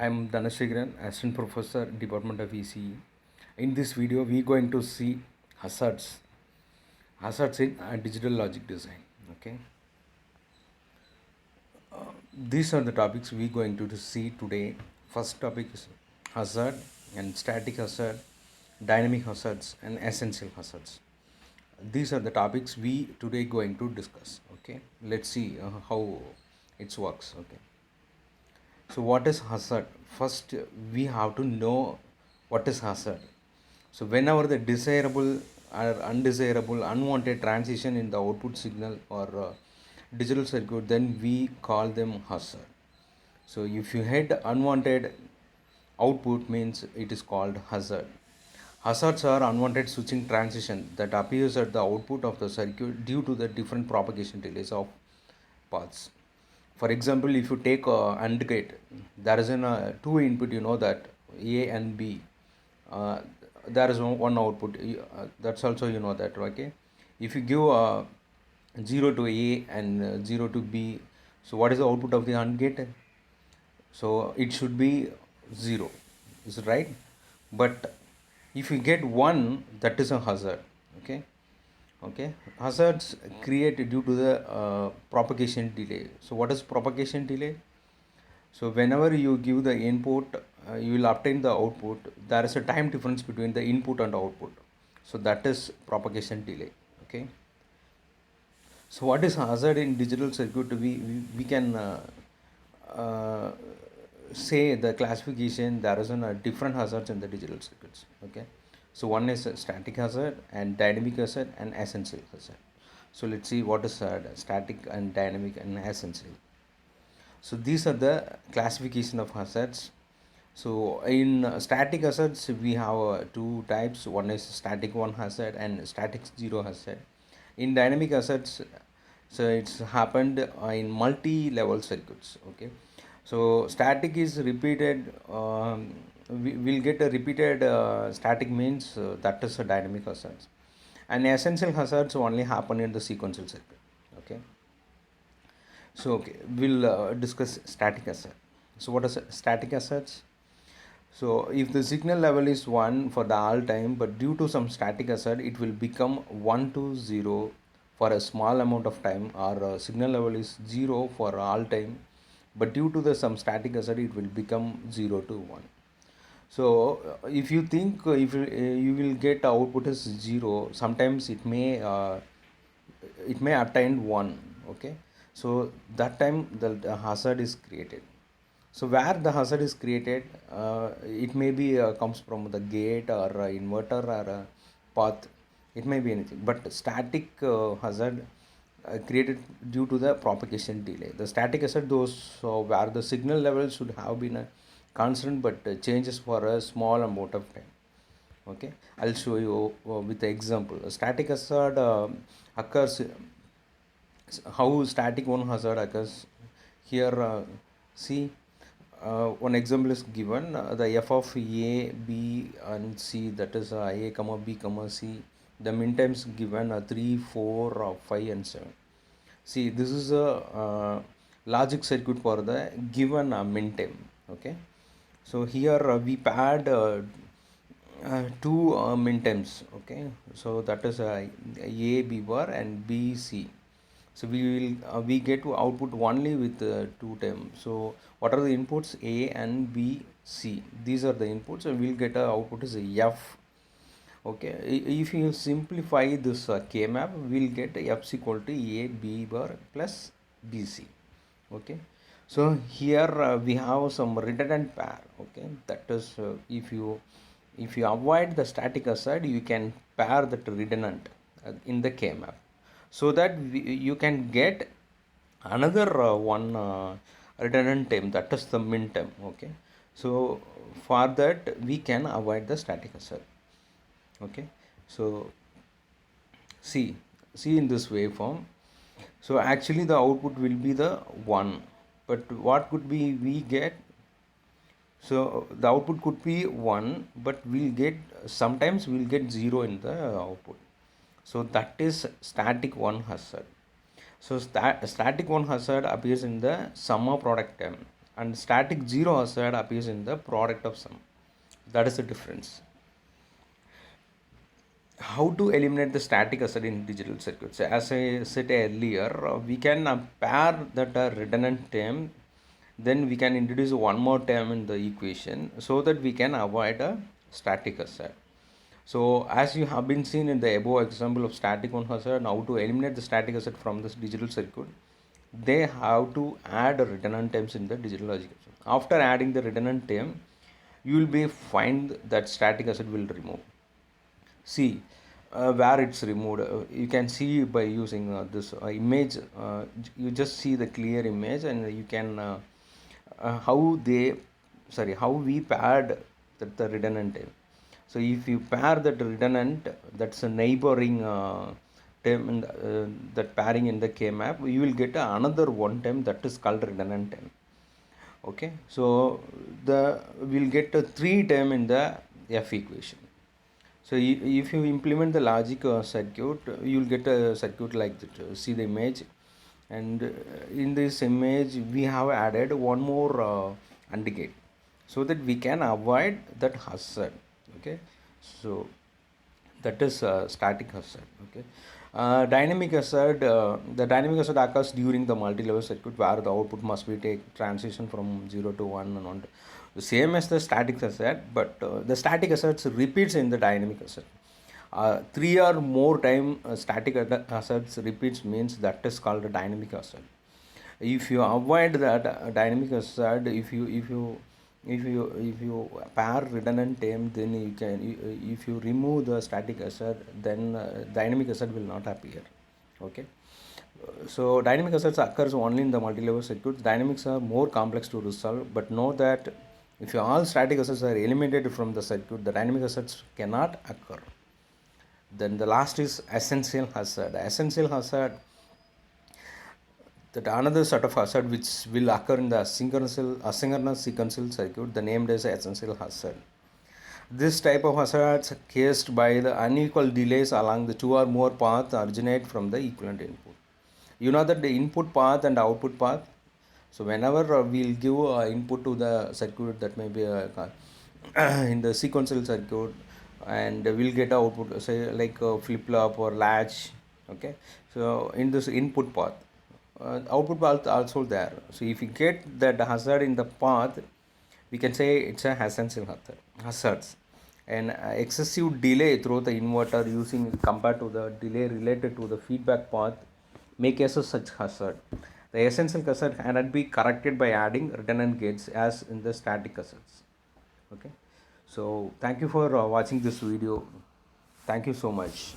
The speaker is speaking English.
I'm Dhanashegaran, Assistant Professor, Department of ECE. In this video, we're going to see hazards in digital logic design. Okay, these are the topics we're going to see today. First topic is hazard and static hazard, dynamic hazards, and essential hazards. These are the topics we today going to discuss. Okay, let's see how it works. Okay. So what is hazard? First, we have to know what is hazard. So whenever the desirable or undesirable, unwanted transition in the output signal or digital circuit, then we call them hazard. So if you had unwanted output means it is called hazard. Hazards are unwanted switching transition that appears at the output of the circuit due to the different propagation delays of paths. For example, if you take a AND gate, there is two input. You know that A and B. Uh, there is one output. That's also you know that. Okay. If you give 0 to A and 0 to B, so what is the output of the AND gate? So it should be 0. Is it right? But if you get 1, that is a hazard. Okay, hazards created due to the propagation delay. So what is propagation delay? So whenever you give the input, you will obtain the output. There is a time difference between the input and output. So that is propagation delay. Okay. So what is hazard in digital circuit? We can uh, say the classification. There is a different hazards in the digital circuits. Okay. So one is static hazard and dynamic hazard and essential hazard. So let's see what is static and dynamic and essential. So these are the classification of hazards. So in static hazards we have two types. One is static 1 hazard and static 0 hazard. In dynamic hazards, so it's happened in multi-level circuits. Okay, so static is repeated. We will get a repeated static means that is a dynamic hazards, and essential hazards only happen in the sequential circuit. Okay. So okay, we'll discuss static hazard. So what are static hazards? So if the signal level is 1 for the all time, but due to some static hazard, it will become 1 to 0 for a small amount of time, or signal level is 0 for all time, but due to the some static hazard, it will become 0 to 1. So if you think if you will get output as 0, sometimes it may attain 1. Okay, so that time the hazard is created. So where the hazard is created, it may be comes from the gate or inverter or path. It may be anything, but static hazard created due to the propagation delay. The static hazard, those where the signal level should have been constant, but changes for a small amount of time. Okay, I'll show you with the example. A static hazard occurs. How static 1 hazard occurs here? See, one example is given, the f of a, b and c, that is a comma b comma c. The min times given 3, 4, 5 and 7. See, this is a logic circuit for the given min time. Okay, so here we paired two min times. Okay, so that is a b bar and b c. So we will we get to output only with two terms. So what are the inputs? A and B, C. These are the inputs, and we'll get a output is a F. Okay, if you simplify this K map, we'll get F is equal to A B bar plus B C. Okay, so here we have some redundant pair. Okay, that is if you avoid the static aside, you can pair that redundant in the K map, so that you can get another one redundant term, that is the min term. Okay, so for that we can avoid the static aside. Okay, so see see in this waveform. So actually the output will be the 1, but what could be we get? So the output could be 1, but we'll get sometimes we'll get 0 in the output. So that is static 1 hazard. So static 1 hazard appears in the sum of product term and static zero hazard appears in the product of sum. That is the difference. How to eliminate the static hazard in digital circuits? As I said earlier, we can pair that redundant term, then we can introduce one more term in the equation so that we can avoid a static hazard. So as you have been seen in the above example of static one hazard, now to eliminate the static hazard from this digital circuit, they have to add a redundant terms in the digital logic. After adding the redundant term, you will be find that static hazard will remove. See where it's removed. You can see by using this image. You just see the clear image, and you can how they how we paired the redundant term. So if you pair that redundant, that's a neighboring term in that pairing in the K map, you will get another one term that is called redundant term. Okay, so the we'll get a three term in the F equation. So if you implement the logic circuit, you will get a circuit like that. See the image, and in this image we have added one more AND gate so that we can avoid that hazard. Okay, so that is static hazard. Okay, dynamic hazard. The dynamic hazard occurs during the multi-level circuit where the output must be take transition from 0 to 1 and on. The same as the static hazard, but the static hazards repeats in the dynamic hazard. Three or more time static hazards repeats means that is called a dynamic hazard. If you avoid that dynamic hazard, if you pair redundant term, then you can if you remove the static hazard, then dynamic hazard will not appear. Okay, so dynamic hazards occurs only in the multi-level circuits. Dynamics are more complex to resolve, but know that if all static hazards are eliminated from the circuit, the dynamic hazards cannot occur. Then the last is essential hazard. Essential hazard, that another sort of hazard which will occur in the asynchronous sequential circuit, the named as essential hazard. This type of hazards caused by the unequal delays along the two or more paths originate from the equivalent input. You know that the input path and output path. So whenever we'll give input to the circuit, that may be in the sequential circuit, and we'll get output, say like flip flop or latch. Okay, so in this input path, output path also there. So if you get that hazard in the path, we can say it's a essential hazards. And excessive delay through the inverter using compared to the delay related to the feedback path may cause such hazard. The essential hazard cannot be corrected by adding redundant gates as in the static hazards. Okay, so thank you for watching this video. Thank you so much.